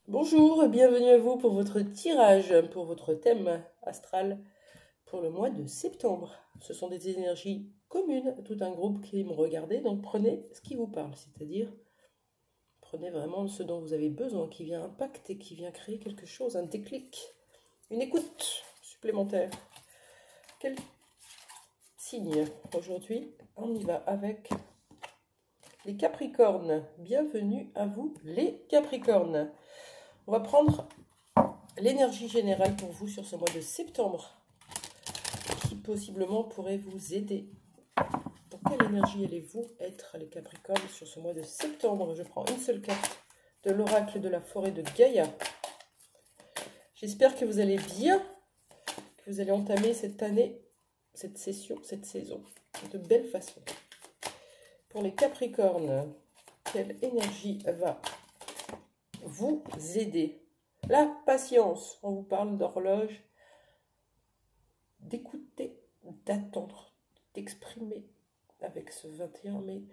Bonjour et bienvenue à vous pour votre tirage, pour votre thème astral pour le mois de septembre. Ce sont des énergies communes, tout un groupe qui me regardez, donc prenez ce qui vous parle, c'est-à-dire prenez vraiment ce dont vous avez besoin, qui vient impacter, qui vient créer quelque chose, un déclic, une écoute supplémentaire. Quel signe aujourd'hui? On y va avec les Capricornes. Bienvenue à vous les Capricornes. On va prendre l'énergie générale pour vous sur ce mois de septembre, qui possiblement pourrait vous aider. Dans quelle énergie allez-vous être, les Capricornes, sur ce mois de septembre? Je prends une seule carte de l'oracle de la forêt de Gaïa. J'espère que vous allez bien, que vous allez entamer cette année, cette session, cette saison, de belle façon. Pour les Capricornes, quelle énergie va vous aider? La patience, on vous parle d'horloge, d'écouter, d'attendre, d'exprimer avec ce 21 mai,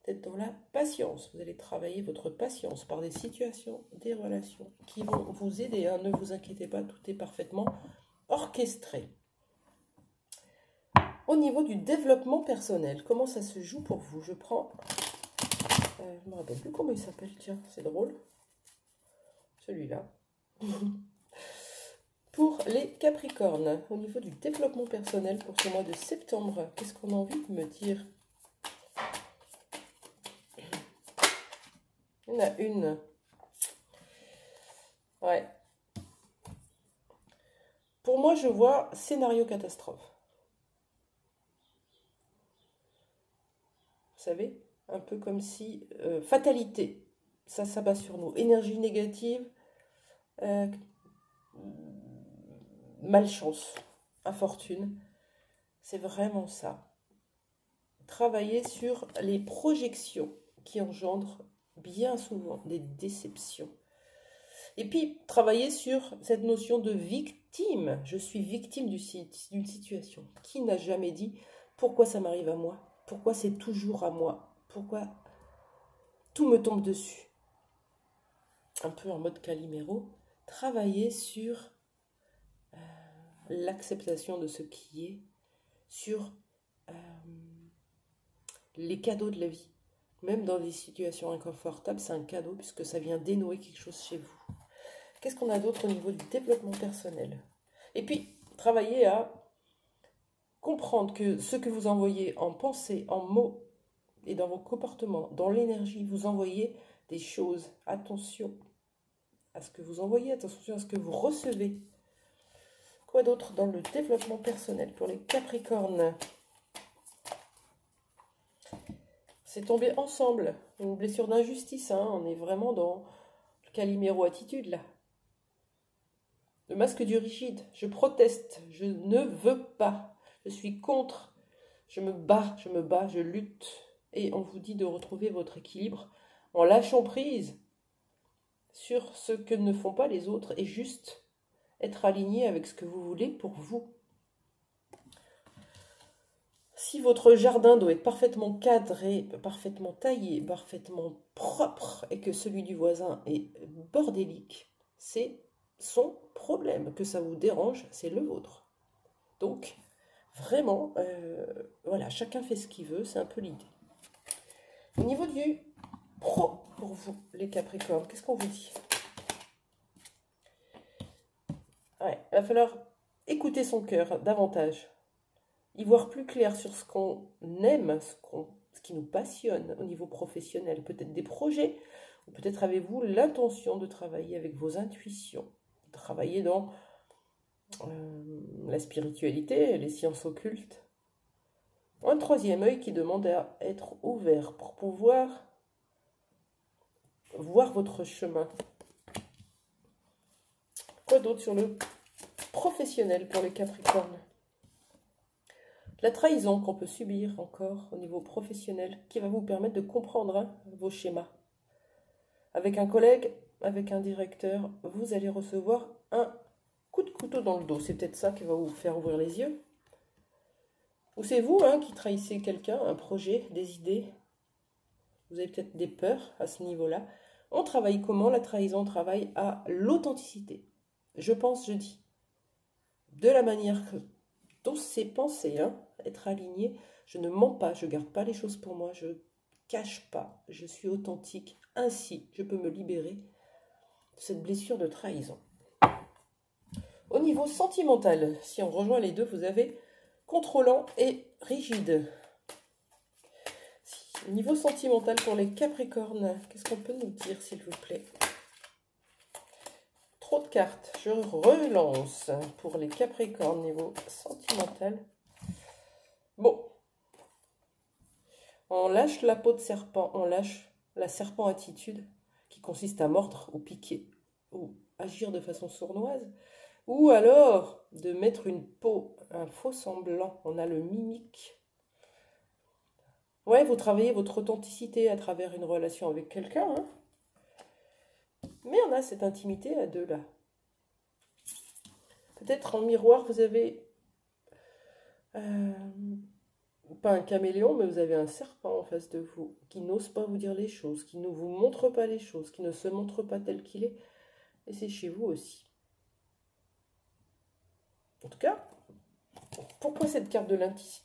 d'être dans la patience. Vous allez travailler votre patience par des situations, des relations qui vont vous aider. Hein. Ne vous inquiétez pas, tout est parfaitement orchestré. Au niveau du développement personnel, comment ça se joue pour vous? Je prends... je ne me rappelle plus comment il s'appelle, tiens, c'est drôle. Celui-là. Pour les Capricornes, au niveau du développement personnel pour ce mois de septembre, qu'est-ce qu'on a envie de me dire? Il y en a une. Ouais. Pour moi, je vois scénario catastrophe. Vous savez, un peu comme si fatalité, ça s'abat sur nous. Énergie négative, malchance, infortune. C'est vraiment ça. Travailler sur les projections qui engendrent bien souvent des déceptions. Et puis, travailler sur cette notion de victime. Je suis victime d'une situation. Qui n'a jamais dit pourquoi ça m'arrive à moi? Pourquoi c'est toujours à moi? Pourquoi tout me tombe dessus? Un peu en mode Calimero. Travailler sur l'acceptation de ce qui est, sur les cadeaux de la vie. Même dans des situations inconfortables, c'est un cadeau puisque ça vient dénouer quelque chose chez vous. Qu'est-ce qu'on a d'autre au niveau du développement personnel? Et puis, travailler à comprendre que ce que vous envoyez en pensée, en mots et dans vos comportements, dans l'énergie, vous envoyez des choses. Attention à ce que vous envoyez, attention à ce que vous recevez. Quoi d'autre dans le développement personnel pour les Capricornes? C'est tombé ensemble. Une blessure d'injustice, hein. On est vraiment dans le Calimero attitude là. Le masque du rigide. Je proteste. Je ne veux pas. Je suis contre. Je me bats, je lutte. Et on vous dit de retrouver votre équilibre en lâchant prise sur ce que ne font pas les autres et juste être aligné avec ce que vous voulez pour vous. Si votre jardin doit être parfaitement cadré, parfaitement taillé, parfaitement propre et que celui du voisin est bordélique, c'est son problème. Que ça vous dérange, c'est le vôtre. Donc, vraiment, voilà, chacun fait ce qu'il veut, c'est un peu l'idée. Au niveau du pro pour vous, les Capricornes, qu'est-ce qu'on vous dit? Ouais, il va falloir écouter son cœur davantage. Y voir plus clair sur ce qu'on aime, ce qui nous passionne au niveau professionnel, peut-être des projets, ou peut-être avez-vous l'intention de travailler avec vos intuitions, de travailler dans la spiritualité, les sciences occultes. Un troisième œil qui demande à être ouvert pour pouvoir voir votre chemin. Quoi d'autre sur le professionnel pour les Capricornes? La trahison qu'on peut subir encore au niveau professionnel qui va vous permettre de comprendre vos schémas. Avec un collègue, avec un directeur, vous allez recevoir un coup de couteau dans le dos. C'est peut-être ça qui va vous faire ouvrir les yeux. Ou c'est vous qui trahissez quelqu'un, un projet, des idées. Vous avez peut-être des peurs à ce niveau-là. On travaille comment? La trahison travaille à l'authenticité. Je pense, je dis. De la manière dont c'est pensé, hein, être aligné. Je ne mens pas, je ne garde pas les choses pour moi, je ne cache pas, je suis authentique. Ainsi, je peux me libérer de cette blessure de trahison. Au niveau sentimental, si on rejoint les deux, vous avez contrôlant et rigide. Au niveau sentimental pour les Capricornes, qu'est-ce qu'on peut nous dire, s'il vous plaît? Trop de cartes. Je relance pour les Capricornes niveau sentimental. Bon. On lâche la peau de serpent, on lâche la serpent attitude qui consiste à mordre ou piquer ou agir de façon sournoise. Ou alors de mettre une peau, un faux semblant. On a le mimique. Ouais, vous travaillez votre authenticité à travers une relation avec quelqu'un, hein. Mais on a cette intimité à deux là. Peut-être en miroir, vous avez pas un caméléon, mais vous avez un serpent en face de vous qui n'ose pas vous dire les choses, qui ne vous montre pas les choses, qui ne se montre pas tel qu'il est. Et c'est chez vous aussi. En tout cas, pourquoi cette carte de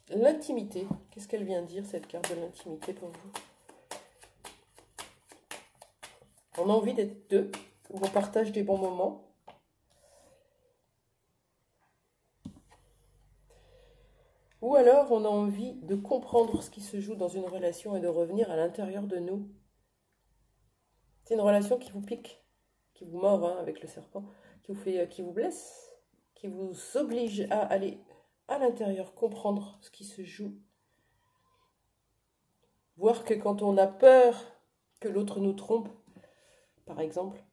l'intimité? Qu'est-ce qu'elle vient dire, cette carte de l'intimité pour vous? On a envie d'être deux, où on partage des bons moments. Ou alors, on a envie de comprendre ce qui se joue dans une relation et de revenir à l'intérieur de nous. C'est une relation qui vous pique, qui vous mord, hein, avec le serpent, qui vous blesse, qui vous oblige à aller à l'intérieur, comprendre ce qui se joue. Voir que quand on a peur que l'autre nous trompe, par exemple,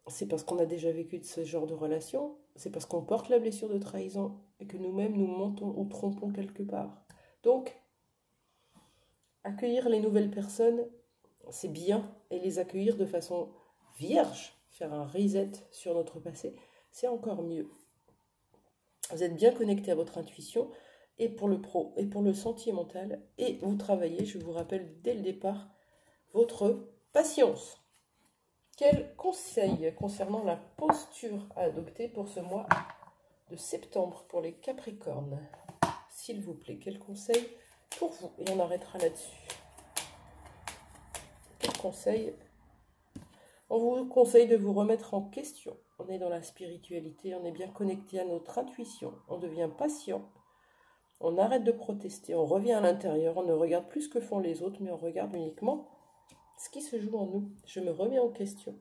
c'est parce qu'on a déjà vécu de ce genre de relation, c'est parce qu'on porte la blessure de trahison et que nous-mêmes nous mentons ou trompons quelque part. Donc, accueillir les nouvelles personnes, c'est bien, et les accueillir de façon vierge, faire un reset sur notre passé, c'est encore mieux. Vous êtes bien connecté à votre intuition, et pour le pro, et pour le sentimental, et vous travaillez, je vous rappelle dès le départ, votre patience. Quel conseil concernant la posture à adopter pour ce mois de septembre pour les Capricornes? S'il vous plaît, quel conseil pour vous? Et on arrêtera là-dessus. Quel conseil? On vous conseille de vous remettre en question. On est dans la spiritualité, on est bien connecté à notre intuition. On devient patient. On arrête de protester, on revient à l'intérieur. On ne regarde plus ce que font les autres, mais on regarde uniquement ce qui se joue en nous. Je me remets en question.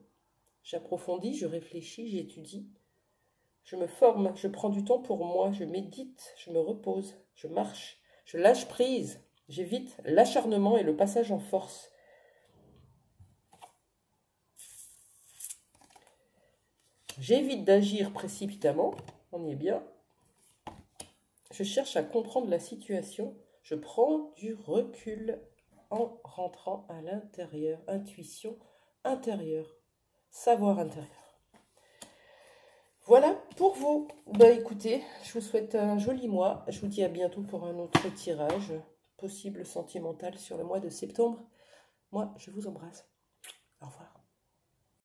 J'approfondis, je réfléchis, j'étudie. Je me forme, je prends du temps pour moi, je médite, je me repose, je marche, je lâche prise. J'évite l'acharnement et le passage en force. J'évite d'agir précipitamment, on y est bien. Je cherche à comprendre la situation. Je prends du recul en rentrant à l'intérieur. Intuition intérieure, savoir intérieur. Voilà pour vous. Bah écoutez, je vous souhaite un joli mois. Je vous dis à bientôt pour un autre tirage possible sentimental sur le mois de septembre. Moi, je vous embrasse.